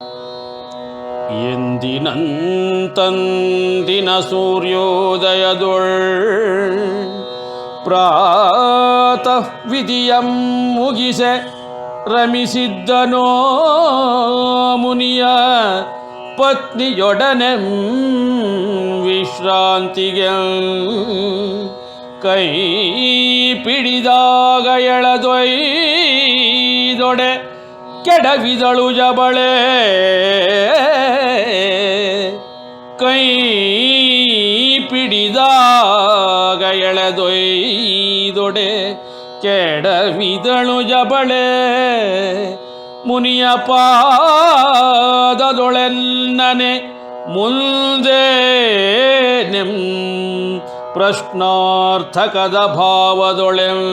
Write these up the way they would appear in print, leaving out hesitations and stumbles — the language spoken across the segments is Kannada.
ಎಂದಿನಂತಂದಿನ ಸೂರ್ಯೋದಯದೊಳ್ ಪ್ರಾತಃ ವಿಧಿಯಂ ಮುಗಿಸೆ ರಮಿಸಿದ್ದನೋ ಮುನಿಯ ಪತ್ನಿಯೊಡನೆ ವಿಶ್ರಾಂತಿಗೆ ಕೈ ಪಿಡಿದಾಗ ಎಳೆದೊಯ್ದೊಡೆ ಕೆಡವಿದಳು ಜಬಳೆ. ಕೈ ಪಿಡಿದಾಗ ಎಳೆದೊಯ್ದೊಡೆ ಕೆಡವಿದಳು ಜಬಳೆ. ಮುನಿಯ ಪಾದದೊಳೆನ್ನನೆ ಮುಂದೆ ನೆಂ ಪ್ರಶ್ನಾರ್ಥಕದ ಭಾವದೊಳೆಂ.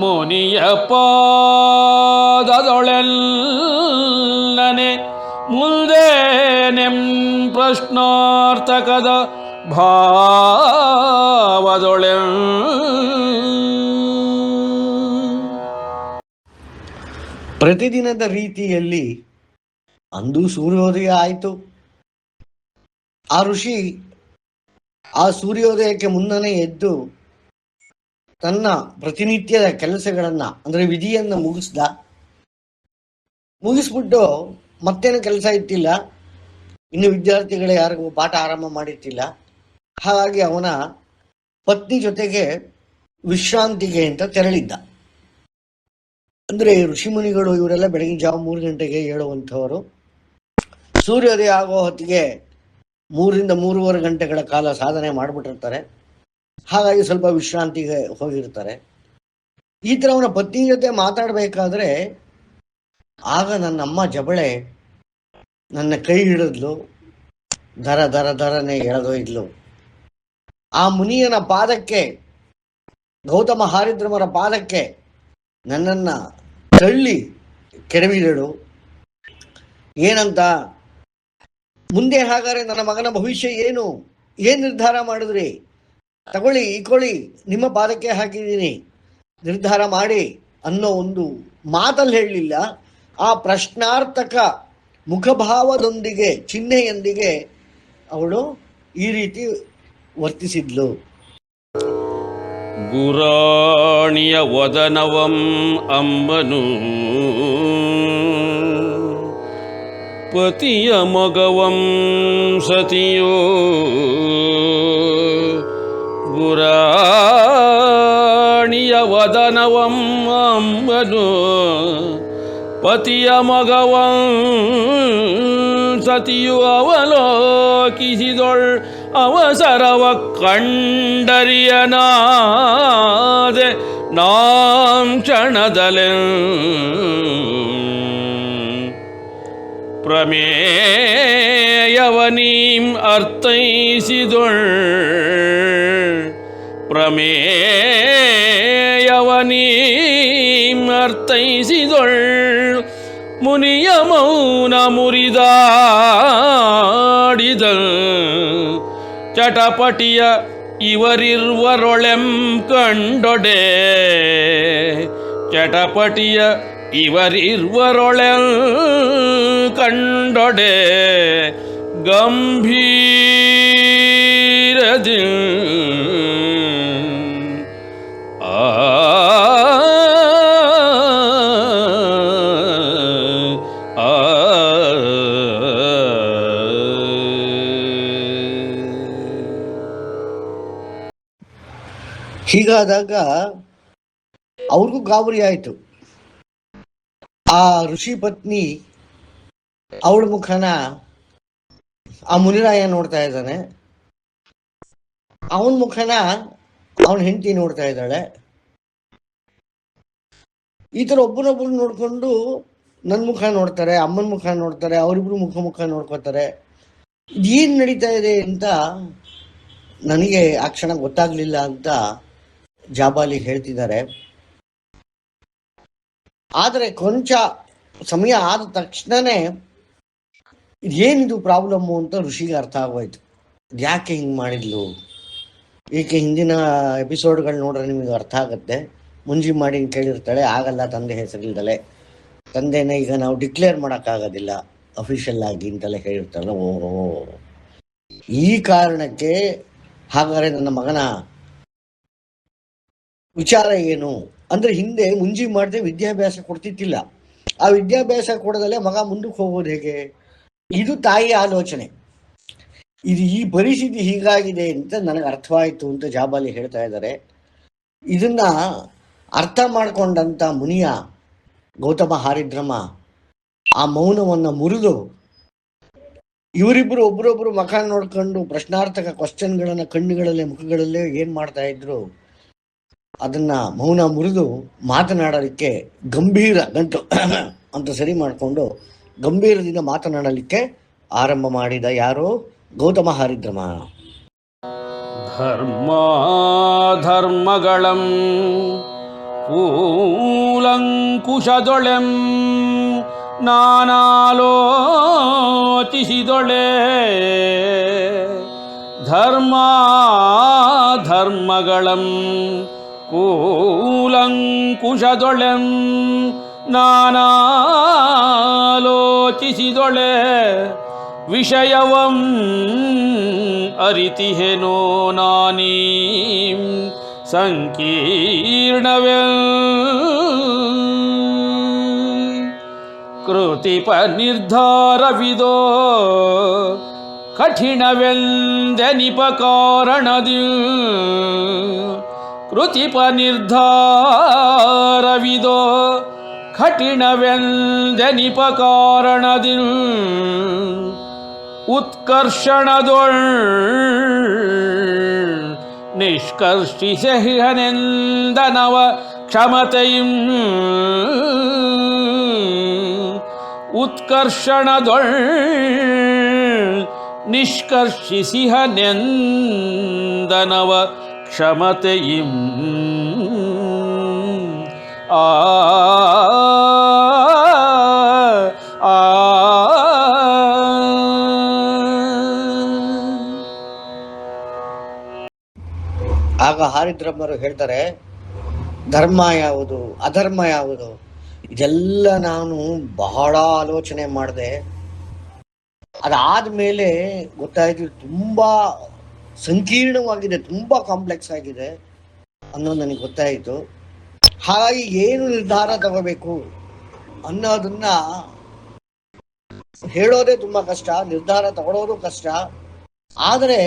ಮುನಿಯ ಪಾದದೊಳೆನ್ನನೆ ಮುಂದೆ ನೆಂ ಪ್ರಶ್ನಾರ್ಥಕದ ಭಾವದೊಳೆಂ. ಪ್ರತಿದಿನದ ರೀತಿಯಲ್ಲಿ ಅಂದು ಸೂರ್ಯೋದಯ ಆಯಿತು. ಆ ಋಷಿ ಆ ಸೂರ್ಯೋದಯಕ್ಕೆ ಮುನ್ನನೇ ಎದ್ದು ತನ್ನ ಪ್ರತಿನಿತ್ಯದ ಕೆಲಸಗಳನ್ನು ಅಂದರೆ ವಿಧಿಯನ್ನು ಮುಗಿಸ್ಬಿಟ್ಟು ಮತ್ತೇನು ಕೆಲಸ ಇತ್ತಿಲ್ಲ, ಇನ್ನು ವಿದ್ಯಾರ್ಥಿಗಳು ಯಾರಿಗೂ ಪಾಠ ಆರಂಭ ಮಾಡಿರ್ತಿಲ್ಲ. ಹಾಗಾಗಿ ಅವನ ಪತ್ನಿ ಜೊತೆಗೆ ವಿಶ್ರಾಂತಿಗೆ ಅಂತ ತೆರಳಿದ್ದ. ಅಂದರೆ ಋಷಿಮುನಿಗಳು ಇವರೆಲ್ಲ ಬೆಳಗಿನ ಜಾವ 3 ಗಂಟೆಗೆ ಹೇಳುವಂಥವರು. ಸೂರ್ಯೋದಯ ಆಗೋ ಹೊತ್ತಿಗೆ 3 ರಿಂದ 3:15 ಗಂಟೆಗಳ ಕಾಲ ಸಾಧನೆ ಮಾಡಿಬಿಟ್ಟಿರ್ತಾರೆ. ಹಾಗಾಗಿ ಸ್ವಲ್ಪ ವಿಶ್ರಾಂತಿಗೆ ಹೋಗಿರ್ತಾರೆ. ಈ ಥರ ಅವನ ಪತ್ನಿ ಜೊತೆ ಮಾತಾಡಬೇಕಾದ್ರೆ ಆಗ ನನ್ನಮ್ಮ ಜಬಳೆ ನನ್ನ ಕೈ ಹಿಡಿದ್ಲು, ದರನೆ ಎಳೆದೊಯ್ದ್ಲು. ಆ ಮುನಿಯನ ಪಾದಕ್ಕೆ, ಗೌತಮ ಹಾರಿದ್ರಮರ ಪಾದಕ್ಕೆ ನನ್ನನ್ನ ತಳ್ಳಿ ಕೆಡವಿದಳು. ಏನಂತ, ಮುಂದೆ ಹಾಗಾದ್ರೆ ನನ್ನ ಮಗನ ಭವಿಷ್ಯ ಏನು ನಿರ್ಧಾರ ಮಾಡಿದ್ರಿ? ತಗೊಳ್ಳಿ, ಇಕೊಳ್ಳಿ, ನಿಮ್ಮ ಪಾದಕ್ಕೆ ಹಾಕಿದ್ದೀನಿ, ನಿರ್ಧಾರ ಮಾಡಿ ಅನ್ನೋ ಒಂದು ಮಾತಲ್ಲಿ ಹೇಳಲಿಲ್ಲ. ಆ ಪ್ರಶ್ನಾರ್ಥಕ ಮುಖಭಾವದೊಂದಿಗೆ, ಚಿಹ್ನೆಯೊಂದಿಗೆ ಅವಳು ಈ ರೀತಿ ವರ್ತಿಸಿದ್ಲು. ಗುರಾಣಿಯ ವದನವಂ ಅಂಬನು ಪತಿಯ ಮಗವಂ ಸತಿಯೋ. ಗುರಾಣಿಯ ವದನವಂ ಅಂಬನು ಪತಿಯ ಮಗವಂ ಸತಿಯು ಅವಲೋಕಿಸಿದೊಳ್ ಅವಸರವ ಕಂಡರಿಯನಾದೆ ನಾಂ ಕ್ಷಣದಲೆ. ಪ್ರಮೇಯವನೀಂ ಅರ್ಥೈಸಿದೊಳ್ ಪ್ರಮೇಯವನೀಂ ಅರ್ಥೈಸಿದೊಳ್ ಮುನಿಯ ಮೌನ ಮುರಿದಾಡಿದಳ್. ಚಟಪಟಿಯ ಇವರಿರ್ವರೊಳೆಂ ಕಂಡೊಡೆ. ಚಟಪಟಿಯ ಇವರಿರ್ವರೊಳೆಂ ಕಂಡೊಡೆ. ಗಂಭೀರದಿ ಹೀಗಾದಾಗ ಅವ್ರಿಗೂ ಗಾಬರಿ ಆಯಿತು. ಆ ಋಷಿ ಪತ್ನಿ ಅವಳ ಮುಖನ ಆ ಮುನಿರಾಯ ನೋಡ್ತಾ ಇದ್ದಾನೆ, ಅವನ ಮುಖನ ಅವನ ಹೆಂಡತಿ ನೋಡ್ತಾ ಇದ್ದಾಳೆ. ಈ ಥರ ಒಬ್ಬರೊಬ್ಬರು ನೋಡ್ಕೊಂಡು ನನ್ನ ಮುಖ ನೋಡ್ತಾರೆ, ಅಮ್ಮನ ಮುಖ ನೋಡ್ತಾರೆ, ಅವರಿಬ್ರು ಮುಖ ನೋಡ್ಕೋತಾರೆ. ಇದೇನು ನಡೀತಾ ಇದೆ ಅಂತ ನನಗೆ ಆ ಕ್ಷಣ ಗೊತ್ತಾಗ್ಲಿಲ್ಲ ಅಂತ ಜಾಬಾಲಿ ಹೇಳ್ತಿದ್ದಾರೆ. ಆದರೆ ಕೊಂಚ ಸಮಯ ಆದ ತಕ್ಷಣನೇ ಏನಿದು ಪ್ರಾಬ್ಲಮ್ಮು ಅಂತ ಋಷಿಗೆ ಅರ್ಥ ಆಗೋಯ್ತು. ಯಾಕೆ ಹಿಂಗೆ ಮಾಡಿದ್ಲು, ಏಕೆ ಹಿಂದಿನ ಎಪಿಸೋಡ್ಗಳು ನೋಡ್ರೆ ನಿಮಗೆ ಅರ್ಥ ಆಗುತ್ತೆ. ಮುಂಜಿ ಮಾಡಿ ಕೇಳಿರ್ತಾಳೆ, ಆಗಲ್ಲ ತಂದೆ ಹೆಸರಿಲ್ದಲೆ ತಂದೆನ ಈಗ ನಾವು ಡಿಕ್ಲೇರ್ ಮಾಡೋಕ್ಕಾಗೋದಿಲ್ಲ ಅಫಿಷಿಯಲ್ ಆಗಿ ಅಂತೆಲ್ಲ ಹೇಳಿರ್ತಾರಲ್ಲ. ಓಹೋ, ಈ ಕಾರಣಕ್ಕೆ ಹಾಗಾದರೆ ನನ್ನ ಮಗನ ವಿಚಾರ ಏನು ಅಂದರೆ, ಹಿಂದೆ ಮುಂಜಿ ಮಾಡದೆ ವಿದ್ಯಾಭ್ಯಾಸ ಕೊಡ್ತಿದ್ದಿಲ್ಲ. ಆ ವಿದ್ಯಾಭ್ಯಾಸ ಕೊಡದಲ್ಲೇ ಮಗ ಮುಂದಕ್ಕೆ ಹೋಗೋದು ಹೇಗೆ? ಇದು ತಾಯಿಯ ಆಲೋಚನೆ. ಇದು ಈ ಪರಿಸ್ಥಿತಿ ಹೀಗಾಗಿದೆ ಅಂತ ನನಗೆ ಅರ್ಥವಾಯಿತು ಅಂತ ಜಾಬಾಲಿ ಹೇಳ್ತಾ ಇದ್ದಾರೆ. ಇದನ್ನ ಅರ್ಥ ಮಾಡಿಕೊಂಡಂಥ ಮುನಿಯ ಗೌತಮ ಹಾರಿದ್ರಮ ಆ ಮೌನವನ್ನು ಮುರಿದು ಇವರಿಬ್ಬರು ಒಬ್ರೊಬ್ರು ಮುಖ ನೋಡ್ಕೊಂಡು ಪ್ರಶ್ನಾರ್ಥಕ ಕ್ವಶನ್ಗಳನ್ನು ಕಣ್ಣುಗಳಲ್ಲೇ ಮುಖಗಳಲ್ಲೇ ಏನು ಮಾಡ್ತಾ ಇದ್ರು, ಅದನ್ನ ಮೌನ ಮುರಿದು ಮಾತನಾಡಲಿಕ್ಕೆ ಗಂಭೀರ ಗಂಟು ಅಂತ ಸರಿ ಮಾಡಿಕೊಂಡು ಗಂಭೀರದಿಂದ ಮಾತನಾಡಲಿಕ್ಕೆ ಆರಂಭ ಮಾಡಿದ ಯಾರು? ಗೌತಮ ಹಾರಿದ್ರಮ. ಧರ್ಮಗಳಂ ಕೂಲಂಕುಶದೊಳೆಂ ನಾನಾಲೋಚಿಸಿದೊಳೆ ಧರ್ಮಗಳಂ ಕೂಲಂಕುಶದೊಳೆಂ ನಾನಾಲೋಚಿಸಿದೊಳೆ ವಿಷಯವಂ ಅರಿತಿಹೆನೋ ನಾನೀಂ ಸಂಕೀರ್ಣವೇ ಕೃತಿಪ ನಿರ್ಧಾರವಿದೋ ಕಠಿಣವೆಂದೆನಿಪ ಕಾರಣದಿ ಕೃತಿಪ ನಿರ್ಧಾರವಿದೋ ಕಠಿಣವೆಂದೆನಿಪ ಕಾರಣದಿ ಉತ್ಕರ್ಷಣದೊಳ್ ನಿಷ್ಕರ್ಷಿಸೆಹನೆಂದನವ ಕ್ಷಮತೆಯಂ ಉತ್ಕರ್ಷಣದೊಳ್ ನಿಷ್ಕರ್ಷಿಸಿಹನೆಂದನವ ಕ್ಷಮತೆಯಂ ಆ ಆಗ ಹಾರಿದ್ರಮ್ಮರು ಹೇಳ್ತಾರೆ, ಧರ್ಮ ಯಾವುದು ಅಧರ್ಮ ಯಾವುದು ಇದೆಲ್ಲ ನಾನು ಬಹಳ ಆಲೋಚನೆ ಮಾಡಿದೆ. ಅದಾದ್ಮೇಲೆ ಗೊತ್ತಾಯ್ತು ತುಂಬಾ ಸಂಕೀರ್ಣವಾಗಿದೆ, ತುಂಬಾ ಕಾಂಪ್ಲೆಕ್ಸ್ ಆಗಿದೆ ಅನ್ನೋದು ನನಗೆ ಗೊತ್ತಾಯಿತು. ಹಾಗಾಗಿ ಏನು ನಿರ್ಧಾರ ತಗೋಬೇಕು ಅನ್ನೋದನ್ನ ಹೇಳೋದೇ ತುಂಬಾ ಕಷ್ಟ, ನಿರ್ಧಾರ ತಗೊಳ್ಳೋದು ಕಷ್ಟ. ಆದರೆ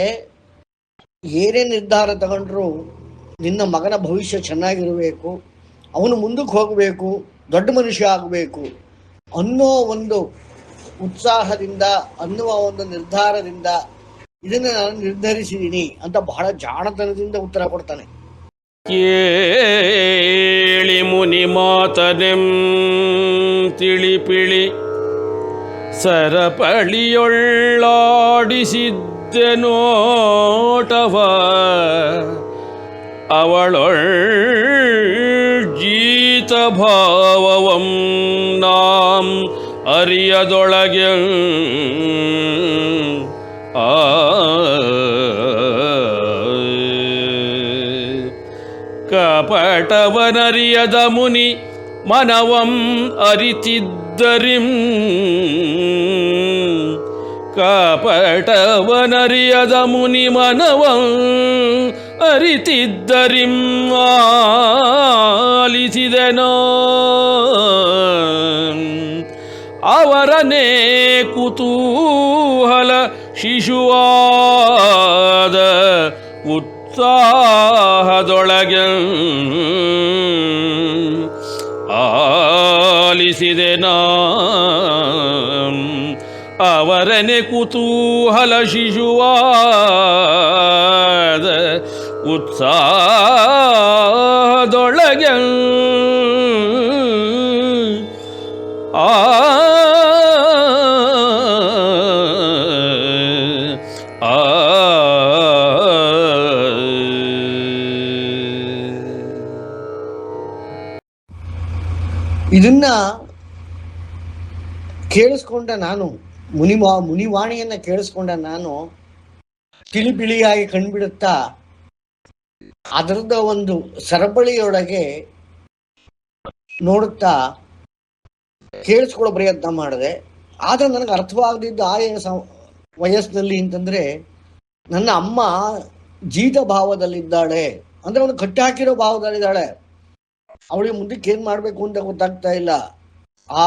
ಏನೇ ನಿರ್ಧಾರ ತಗೊಂಡ್ರು ನಿನ್ನ ಮಗನ ಭವಿಷ್ಯ ಚೆನ್ನಾಗಿರಬೇಕು, ಅವನು ಮುಂದಕ್ಕೆ ಹೋಗಬೇಕು, ದೊಡ್ಡ ಮನುಷ್ಯ ಆಗಬೇಕು ಅನ್ನೋ ಒಂದು ಉತ್ಸಾಹದಿಂದ, ಅನ್ನುವ ಒಂದು ನಿರ್ಧಾರದಿಂದ ಇದನ್ನು ನಾನು ನಿರ್ಧರಿಸಿದ್ದೀನಿ ಅಂತ ಬಹಳ ಜಾಣತನದಿಂದ ಉತ್ತರ ಕೊಡ್ತಾನೆ. ಕೇಳಿ ಮುನಿ ಮಾತನೆಂ ತಿಳಿಪಿಳಿ ಸರಪಳಿಯೊಳ್ಳಾಡಿಸಿದ್ದೆನೋಟವ ಅವಳೊಳ್ ಜೀತ ಭಾವವಂ ನಾಂ ಅರಿಯದೊಳಗೆ ಕಪಟವನರಿಯದ ಮುನಿ ಮನವಂ ಅರಿತಿದ್ದರಿಂ ಕಪಟವನರಿಯದ ಮುನಿ ಮನವಂ ಅರಿತಿದ್ದರಿಂ ಆಲಿಸಿದೆನೋ ಅವರನೇ ಕುತೂಹಲ ಶಿಶುವಾದ ಉತ್ಸಾಹದೊಳಗೆ ಆಲಿಸಿದೆನಾ ಅವರನೆ ಕುತೂಹಲ ಶಿಶುವಾದ ಉತ್ಸಾಹದೊಳಗೆ ಆ ಇದನ್ನ ಕೇಳಿಸ್ಕೊಂಡ ನಾನು, ಮುನಿವಾಣಿಯನ್ನ ಕೇಳಿಸ್ಕೊಂಡ ನಾನು ತಿಳಿಬಿಳಿಯಾಗಿ ಕಂಡುಬಿಡುತ್ತಾ ಅದರದ ಒಂದು ಸರಪಳಿಯೊಳಗೆ ನೋಡುತ್ತಾ ಕೇಳಿಸ್ಕೊಳ್ಳೋ ಪ್ರಯತ್ನ ಮಾಡಿದೆ. ಆದರೆ ನನಗೆ ಅರ್ಥವಾಗದಿದ್ದು ವಯಸ್ಸಿನಲ್ಲಿ ಅಂತಂದರೆ, ನನ್ನ ಅಮ್ಮ ಜೀತ ಭಾವದಲ್ಲಿದ್ದಾಳೆ, ಅಂದರೆ ಅವನು ಕಟ್ಟಿ ಹಾಕಿರೋ ಭಾವದಲ್ಲಿದ್ದಾಳೆ. ಅವಳಿಗೆ ಮುಂದಕ್ಕೆ ಏನು ಮಾಡಬೇಕು ಅಂತ ಗೊತ್ತಾಗ್ತಾ ಇಲ್ಲ. ಆ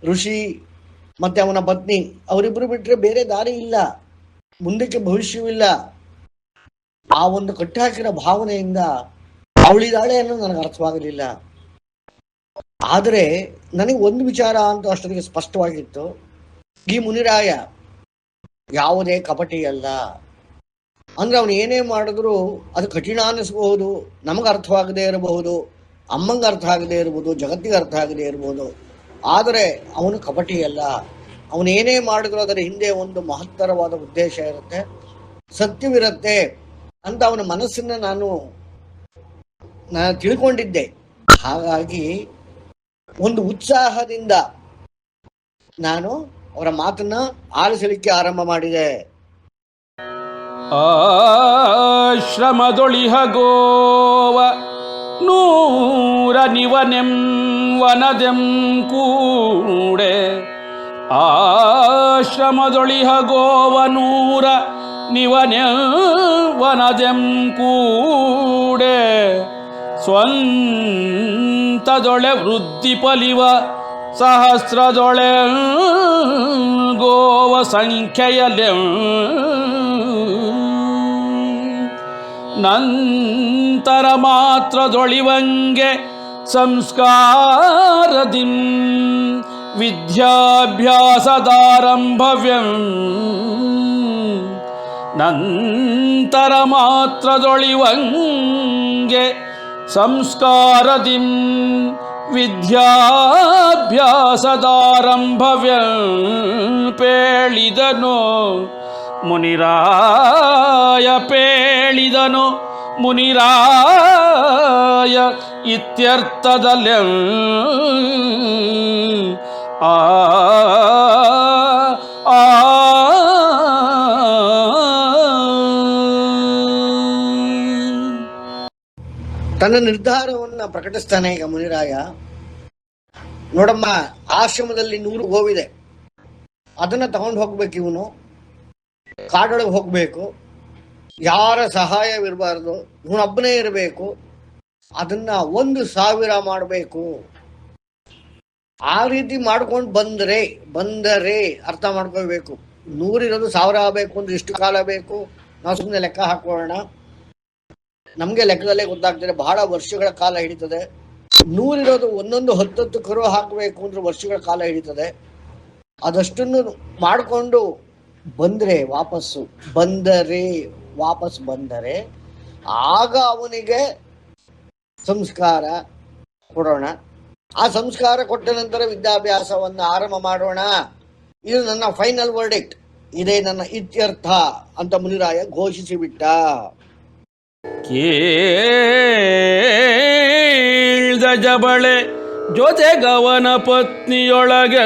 ಋಷಿ ಮತ್ತು ಅವನ ಪತ್ನಿ ಅವರಿಬ್ಬರು ಬಿಟ್ಟರೆ ಬೇರೆ ದಾರಿ ಇಲ್ಲ, ಮುಂದಕ್ಕೆ ಭವಿಷ್ಯವಿಲ್ಲ. ಆ ಒಂದು ಕಟ್ಟಿ ಹಾಕಿರೋ ಭಾವನೆಯಿಂದ ಅವಳಿದ್ದಾಳೆ ಅನ್ನೋದು ನನಗೆ ಅರ್ಥವಾಗಲಿಲ್ಲ. ಆದರೆ ನನಗೆ ಒಂದು ವಿಚಾರ ಅಂತ ಅಷ್ಟೊತ್ತಿಗೆ ಸ್ಪಷ್ಟವಾಗಿತ್ತು, ಈ ಮುನಿರಾಯ ಯಾವುದೇ ಕಪಟಿ ಅಲ್ಲ. ಅಂದ್ರೆ ಅವನು ಏನೇ ಮಾಡಿದ್ರು ಅದು ಕಠಿಣ ಅನ್ನಿಸ್ಬಹುದು, ನಮಗೆ ಅರ್ಥವಾಗದೇ ಇರಬಹುದು, ಅಮ್ಮಂಗೆ ಅರ್ಥ ಆಗದೆ ಇರ್ಬೋದು, ಜಗತ್ತಿಗೆ ಅರ್ಥ ಆಗದೆ ಇರ್ಬೋದು. ಆದರೆ ಅವನು ಕಪಟಿ ಅಲ್ಲ. ಅವನೇನೇ ಮಾಡಿದ್ರು ಅದರ ಹಿಂದೆ ಒಂದು ಮಹತ್ತರವಾದ ಉದ್ದೇಶ ಇರುತ್ತೆ, ಸತ್ಯವಿರುತ್ತೆ ಅಂತ ಅವನ ಮನಸ್ಸನ್ನು ನಾನು ತಿಳ್ಕೊಂಡಿದ್ದೆ. ಹಾಗಾಗಿ ಒಂದು ಉತ್ಸಾಹದಿಂದ ನಾನು ಅವರ ಮಾತನ್ನ ಆಲಿಸಲಿಕ್ಕೆ ಆರಂಭ ಮಾಡಿದೆ. ಆಶ್ರಮದೊಳಿಹ ಗೋವ ನೂರ ನಿವನೆಂ ವನದೆಂ ಕೂಡೆ, ಆಶ್ರಮದೊಳಿಹ ಗೋವ ನೂರ ನಿವನೆ ವನದೆಂ ಕೂಡೆ, ಸ್ವಂತದೊಳೆ ವೃದ್ಧಿ ಪಲಿವ ಸಹಸ್ರದೊಳೆ ಗೋವ ಸಂಖ್ಯೆಯಲೆ, ನಂತರ ಮಾತ್ರದೊಳಿವಂಗೆ ಸಂಸ್ಕಾರದಿಂ ವಿದ್ಯಾಭ್ಯಾಸದಾರಂಭವ್ಯಂ, ನಂತರ ಮಾತ್ರದೊಳಿವಂಗೆ ಸಂಸ್ಕಾರದಿಂ ವಿದ್ಯಾಭ್ಯಾಸದಾರಂಭವ್ಯಂ, ಪೇಳಿದನು ಮುನಿರಾಯ, ಪೇಳಿದನು ಮುನಿರಾಯ ಇತ್ಯರ್ಥದಲ್ಲಿ. ಆ ತನ್ನ ನಿರ್ಧಾರವನ್ನು ಪ್ರಕಟಿಸ್ತಾನೆ ಈಗ ಮುನಿರಾಯ. ನೋಡಮ್ಮ, ಆಶ್ರಮದಲ್ಲಿ 100 ಗೋವಿದೆ, ಅದನ್ನ ತಗೊಂಡು ಹೋಗ್ಬೇಕು. ಇವನು ಕಾಡೊಳಗೆ ಹೋಗ್ಬೇಕು, ಯಾರ ಸಹಾಯವಿರಬಾರ್ದು, ಇವನೊಬ್ಬನೇ ಇರಬೇಕು. ಅದನ್ನ 1,000 ಮಾಡಬೇಕು. ಆ ರೀತಿ ಮಾಡ್ಕೊಂಡು ಬಂದರೆ ಅರ್ಥ ಮಾಡ್ಕೋಬೇಕು. 100 ಇರೋದು 1000 ಆಗಬೇಕು ಅಂದ್ರೆ ಎಷ್ಟು ಕಾಲ ಬೇಕು? ನಾವು ಸುಮ್ಮನೆ ಲೆಕ್ಕ ಹಾಕೋಣ. ನಮಗೆ ಲೆಕ್ಕದಲ್ಲೇ ಗೊತ್ತಾಗ್ತದೆ, ಬಹಳ ವರ್ಷಗಳ ಕಾಲ ಹಿಡಿತದೆ. 100 ಇರೋದು ಒಂದೊಂದು 10 ಕರು ಹಾಕಬೇಕು ಅಂದ್ರೆ ವರ್ಷಗಳ ಕಾಲ ಹಿಡಿತದೆ. ಅದಷ್ಟನ್ನು ಮಾಡಿಕೊಂಡು ವಾಪಸ್ ಬಂದರೆ ಆಗ ಅವನಿಗೆ ಸಂಸ್ಕಾರ ಕೊಡೋಣ. ಆ ಸಂಸ್ಕಾರ ಕೊಟ್ಟ ನಂತರ ವಿದ್ಯಾಭ್ಯಾಸವನ್ನು ಆರಂಭ ಮಾಡೋಣ. ಇದು ನನ್ನ ಫೈನಲ್ ವರ್ಡಿಕ್ಟ್, ಇದೇ ನನ್ನ ಇತ್ಯರ್ಥ ಅಂತ ಮುನಿರಾಯ ಘೋಷಿಸಿ ಬಿಟ್ಟ. ಕೇಳ್ದ ಜಬಳೆ ಜೊತೆಗವನ ಪತ್ನಿಯೊಳಗೆ,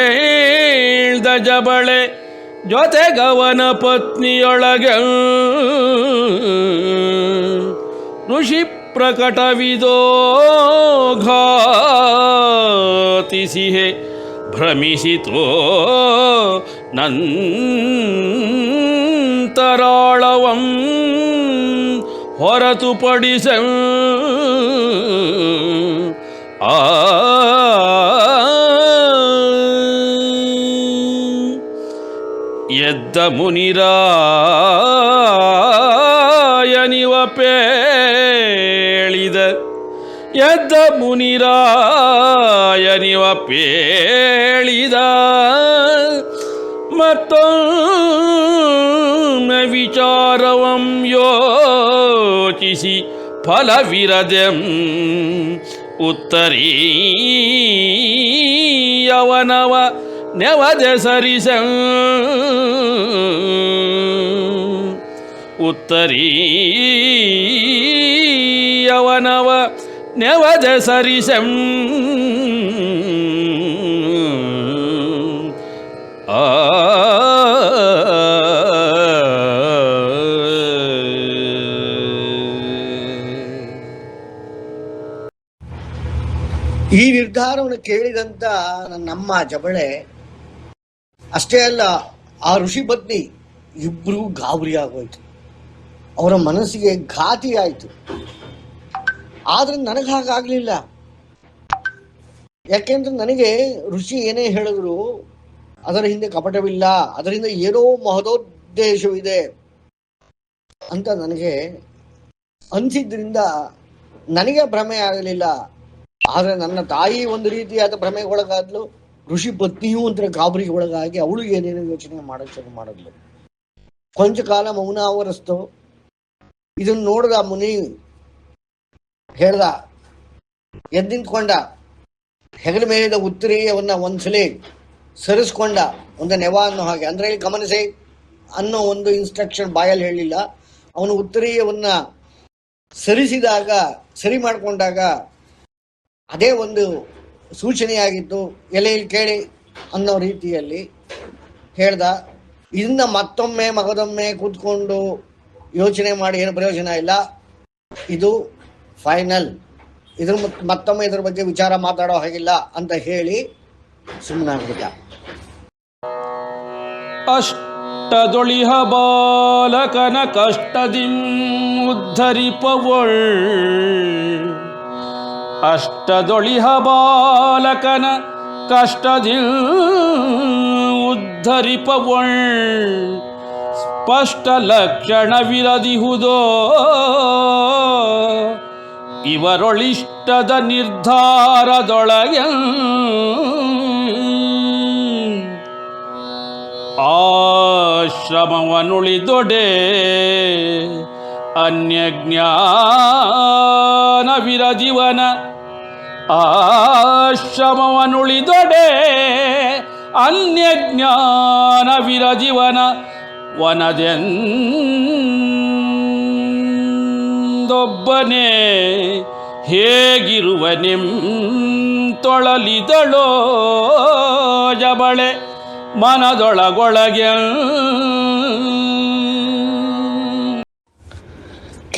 ಕೇಳ್ದ ಜಬಳೆ ಜೊತೆಗವನ ಪತ್ನಿಯೊಳಗೆ, ಋಷಿ ಪ್ರಕಟವಿದೋ ಘಾತಿಸಿಹೆ ಭ್ರಮಿಸಿತೋ ನಂತರಾಳವಂ ಹೊರತುಪಡಿಸ. ಎದ್ದ ಮುನಿರಾಯನಿವ ಪೇಳಿದ, ಎದ್ದ ಮುನಿರಾಯನಿವ ಪೇಳಿದ, ಮತ್ತೊಮ್ಮೆ ವಿಚಾರವಂ ಯೋಚಿಸಿ ಫಲವಿರದೆಂ ಉತ್ತರೀಯವನವ ನೆವದೆ ಸರಿಸಂ, ಉತ್ತರೀಯವನವ ನೆವದೆ ಸರಿಸಂ. ಆ ಈ ನಿರ್ಧಾರವನ್ನು ಕೇಳಿದಂತ ನಮ್ಮ ಜಬಳೆ ಅಷ್ಟೇ ಅಲ್ಲ, ಆ ಋಷಿ ಪತ್ನಿ ಇಬ್ರು ಗಾಬರಿ ಆಗೋಯ್ತು, ಅವರ ಮನಸ್ಸಿಗೆ ಘಾತಿ ಆಯಿತು. ಆದ್ರೆ ನನಗೆ ಹಾಗಾಗ್ಲಿಲ್ಲ. ಯಾಕೆಂದ್ರೆ ನನಗೆ ಋಷಿ ಏನೇ ಹೇಳಿದ್ರು ಅದರ ಹಿಂದೆ ಕಪಟವಿಲ್ಲ, ಅದರಿಂದ ಏನೋ ಮಹದೋದ್ದೇಶವಿದೆ ಅಂತ ನನಗೆ ಅನಿಸಿದ್ರಿಂದ ನನಗೆ ಭ್ರಮೆ ಆಗಲಿಲ್ಲ. ಆದರೆ ನನ್ನ ತಾಯಿ ಒಂದು ರೀತಿಯಾದ ಭ್ರಮೆಗೆ ಒಳಗಾದ್ಲು, ಋಷಿ ಪತ್ನಿಯೂ ಒಂಥರ ಗಾಬರಿಗೆ ಒಳಗಾಗಿ ಅವಳು ಏನೇನು ಯೋಚನೆ ಮಾಡೋಕ್ಕೆ ಶುರು ಮಾಡಿದ್ಲು. ಕೊಂಚ ಕಾಲ ಮೌನ ಆವರಿಸ್ತು. ಇದನ್ನು ನೋಡಿದ ಮುನಿ ಹೇಳ್ದ, ಎದ್ದು ನಿಂತ್ಕೊಂಡ, ಹೆಗಲ ಮೇಲಿದ ಉತ್ತರೀಯವನ್ನ ಒಂದ್ಸಲಿ ಸರಿಸ್ಕೊಂಡ, ಒಂದು ನೆವ ಅನ್ನೋ ಹಾಗೆ. ಅಂದ್ರೆ ಇಲ್ಲಿ ಗಮನಿಸಿ ಅನ್ನೋ ಒಂದು ಇನ್ಸ್ಟ್ರಕ್ಷನ್ ಬಾಯಲ್ಲಿ ಹೇಳಲಿಲ್ಲ. ಅವನು ಉತ್ತರೀಯವನ್ನ ಸರಿಸಿದಾಗ, ಸರಿ ಮಾಡಿಕೊಂಡಾಗ ಅದೇ ಒಂದು ಸೂಚನೆಯಾಗಿತ್ತು. ಎಲೆಯಲ್ಲಿ ಕೇಳಿ ಅನ್ನೋ ರೀತಿಯಲ್ಲಿ ಹೇಳ್ದ. ಇದನ್ನ ಮತ್ತೊಮ್ಮೆ ಮಗದೊಮ್ಮೆ ಕೂತ್ಕೊಂಡು ಯೋಚನೆ ಮಾಡಿ ಏನು ಪ್ರಯೋಜನ ಇಲ್ಲ, ಇದು ಫೈನಲ್, ಇದ್ರ ಮತ್ತೊಮ್ಮೆ ಇದ್ರ ಬಗ್ಗೆ ವಿಚಾರ ಮಾತಾಡೋ ಹಾಗಿಲ್ಲ ಅಂತ ಹೇಳಿ ಸುಮ್ಮನಾಗ್ಬಿಟ್ಟ. ಅಷ್ಟದೊಳಿಹ ಬಾಲಕನ ಕಷ್ಟದಿಂ ಉದ್ಧರಿಪವಳ್, ಅಷ್ಟದೊಳಿಹ ಬಾಲಕನ ಕಷ್ಟದಿಂ ಉದ್ಧರಿಪವಳ್, ಸ್ಪಷ್ಟ ಲಕ್ಷಣವಿರದಿಹುದೋ ಇವರೊಳಿಷ್ಟದ ನಿರ್ಧಾರದೊಳಗೆ. ಆಶ್ರಮವನುಳಿದೊಡೆ ಅನ್ಯಜ್ಞಾನವಿರದಿವನ, ಆಶ್ರಮವನುಳಿದೊಡೆ ಅನ್ಯಜ್ಞಾನವಿರದಿವನ, ವನದೆಂದೊಬ್ಬನೇ ಹೇಗಿರುವನೆಂ ತೊಳಲಿದಳೋ ಜಬಳೆ ಮನದೊಳಗೊಳಗೆ.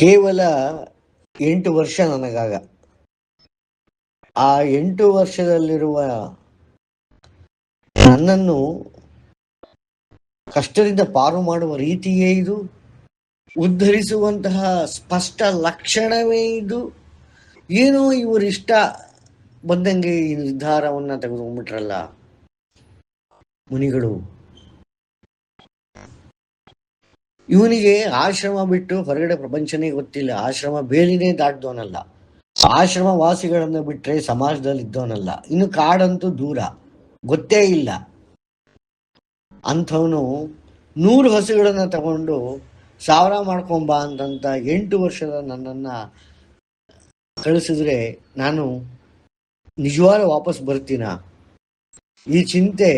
ಕೇವಲ 8 ವರ್ಷ ನನಗಾಗ. ಆ 8 ವರ್ಷದಲ್ಲಿರುವ ನನ್ನನ್ನು ಕಷ್ಟದಿಂದ ಪಾರು ಮಾಡುವ ರೀತಿಯೇ ಇದು, ಉದ್ಧರಿಸುವಂತಹ ಸ್ಪಷ್ಟ ಲಕ್ಷಣವೇ ಇದು. ಏನೋ ಇವರಿಷ್ಟ ಬಂದಂಗೆ ಈ ನಿರ್ಧಾರವನ್ನ ತೆಗೆದುಕೊಂಡ್ಬಿಟ್ರಲ್ಲ ಮುನಿಗಳು. ಇವನಿಗೆ ಆಶ್ರಮ ಬಿಟ್ಟು ಹೊರಗಡೆ ಪ್ರಪಂಚನೇ ಗೊತ್ತಿಲ್ಲ, ಆಶ್ರಮ ಬೇಲಿನೇ ದಾಟ್ದವನಲ್ಲ, ಆಶ್ರಮ ವಾಸಿಗಳನ್ನ ಬಿಟ್ರೆ ಸಮಾಜದಲ್ಲಿ ಇದ್ದವನಲ್ಲ, ಇನ್ನು ಕಾಡಂತೂ ದೂರ, ಗೊತ್ತೇ ಇಲ್ಲ. ಅಂಥವನು 100 ಹಸುಗಳನ್ನ ತಗೊಂಡು 1000 ಮಾಡ್ಕೊಂಬ ಅಂತಂತ 8 ವರ್ಷದ ನನ್ನನ್ನ ಕಳಿಸಿದ್ರೆ ನಾನು ನಿಜವಾದ ವಾಪಸ್ ಬರ್ತೀನ? ಈ ಚಿಂತೆ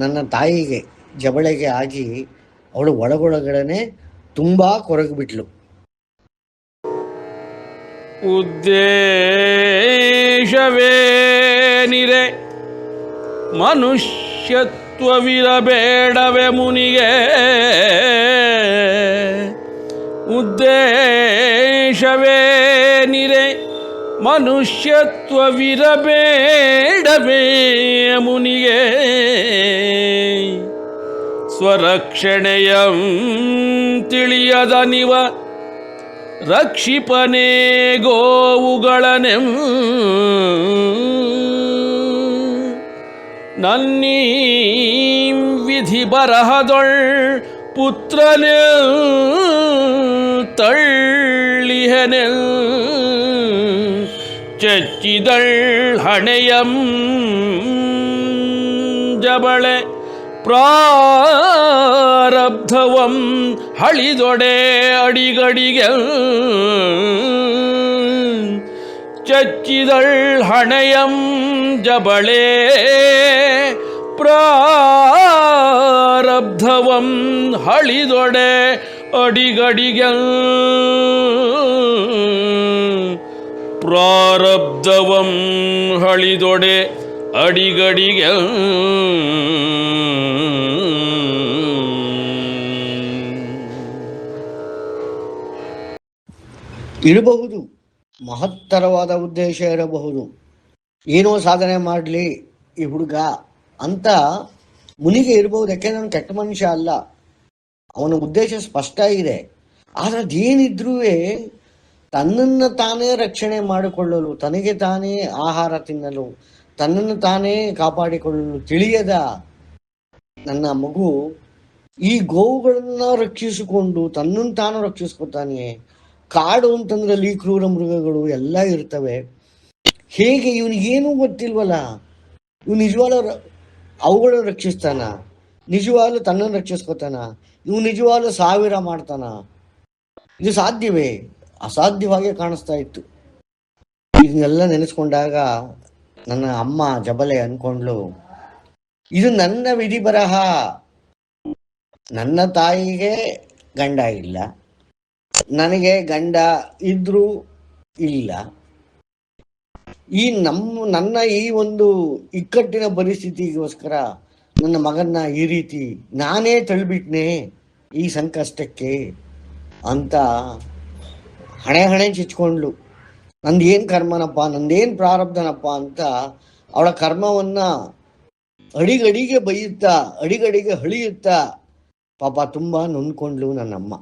ನನ್ನ ತಾಯಿಗೆ, ಜಬಳೆಗೆ ಆಗಿ ಅವಳು ಒಳಗೊಳಗಡೆ ತುಂಬಾ ಕೊರಗಿಬಿಟ್ಲು. ಉದ್ದೇಶವೇನಿರೆ ಮನುಷ್ಯತ್ವವಿರಬೇಡವೆ ಮುನಿಗೆ, ಉದ್ದೇಶವೇನಿರೆ ಮನುಷ್ಯತ್ವವಿರಬೇಡವೇ ಮುನಿಗೆ, ಸ್ವರಕ್ಷಣೆಯಂ ತಿಳಿಯದ ನಿವ ರಕ್ಷಿಪನೇ ಗೋವುಗಳನೆಂ, ನನ್ನೀ ವಿಧಿ ಬರಹದೊಳ್ ಪುತ್ರನೆ ತಳ್ಳಿಹೆನೆಲ್, ಚಚ್ಚಿದಳ್ ಹಣೆಯಂ ಜಬಳೆ ಪ್ರಾರಬ್ಧವಂ ಹಳಿದೊಡೆ ಅಡಿಗಡಿಗೆ, ಚಚ್ಚಿದಳ್ ಹಣೆಯಂ ಜಬಳೆ ಪ್ರಾರಬ್ಧವಂ ಹಳಿದೊಡೆ ಅಡಿಗಡಿಗೆ, ಪ್ರಾರಬ್ಧವಂ ಹಳಿದೊಡೆ ಅಡಿಗಡಿಗೆ. ಇರಬಹುದು, ಮಹತ್ತರವಾದ ಉದ್ದೇಶ ಇರಬಹುದು. ಏನೋ ಸಾಧನೆ ಮಾಡಲಿ ಈ ಹುಡುಗ ಅಂತ ಮುನಿಗೆ ಇರ್ಬೋದು. ಯಾಕೆಂದ್ರೆ ಅವನು ಕೆಟ್ಟ ಮನುಷ್ಯ ಅಲ್ಲ, ಅವನ ಉದ್ದೇಶ ಸ್ಪಷ್ಟ ಇದೆ. ಆದರೆ ಅದೇನಿದ್ರೂ ತನ್ನನ್ನು ತಾನೇ ರಕ್ಷಣೆ ಮಾಡಿಕೊಳ್ಳಲು, ತನಗೆ ತಾನೇ ಆಹಾರ ತಿನ್ನಲು, ತನ್ನನ್ನು ತಾನೇ ಕಾಪಾಡಿಕೊಳ್ಳಲು ತಿಳಿಯದ ನನ್ನ ಮಗು ಈ ಗೋವುಗಳನ್ನ ರಕ್ಷಿಸಿಕೊಂಡು ತನ್ನನ್ನು ತಾನು ರಕ್ಷಿಸ್ಕೊತಾನೆ. ಕಾಡು ಅಂತಂದ್ರೆ ಅಲ್ಲಿ ಕ್ರೂರ ಮೃಗಗಳು ಎಲ್ಲ ಇರ್ತವೆ. ಹೇಗೆ ಇವನಿಗೇನೂ ಗೊತ್ತಿಲ್ವಲ್ಲ, ಇವನು ನಿಜವಾಗ್ಲೂ ಅವುಗಳನ್ನು ರಕ್ಷಿಸ್ತಾನ, ನಿಜವಾಗ್ಲೂ ತನ್ನನ್ನು ರಕ್ಷಿಸ್ಕೊತಾನ, ಇವನು ನಿಜವಾಗ್ಲೂ ಸಾವಿರ ಮಾಡ್ತಾನ? ಇದು ಸಾಧ್ಯವೇ? ಅಸಾಧ್ಯವಾಗಿ ಕಾಣಿಸ್ತಾ ಇತ್ತು. ಇದನ್ನೆಲ್ಲ ನೆನೆಸ್ಕೊಂಡಾಗ ನನ್ನ ಅಮ್ಮ ಜಬಲೆ ಅನ್ಕೊಂಡ್ಲು, ಇದು ನನ್ನ ವಿಧಿ ಬರಹ. ನನ್ನ ತಾಯಿಗೆ ಗಂಡ ಇಲ್ಲ, ನನಗೆ ಗಂಡ ಇದ್ರೂ ಇಲ್ಲ. ಈ ನನ್ನ ಈ ಒಂದು ಇಕ್ಕಟ್ಟಿನ ಪರಿಸ್ಥಿತಿಗೋಸ್ಕರ ನನ್ನ ಮಗನ್ನ ಈ ರೀತಿ ನಾನೇ ತಳ್ಳಿಬಿಟ್ನೆ ಈ ಸಂಕಷ್ಟಕ್ಕೆ ಅಂತ ಹಣೆ ಚಿಚ್ಕೊಂಡ್ಲು. ನಂದೇನು ಕರ್ಮನಪ್ಪ, ನಂದೇನು ಪ್ರಾರಬ್ಧನಪ್ಪ ಅಂತ ಅವಳ ಕರ್ಮವನ್ನ ಅಡಿಗಡಿಗೆ ಬೈಯುತ್ತಾ, ಅಡಿಗಡಿಗೆ ಹಳಿಯುತ್ತಾ ಪಾಪ ತುಂಬ ನೊಂದ್ಕೊಂಡ್ಲು ನನ್ನಮ್ಮ.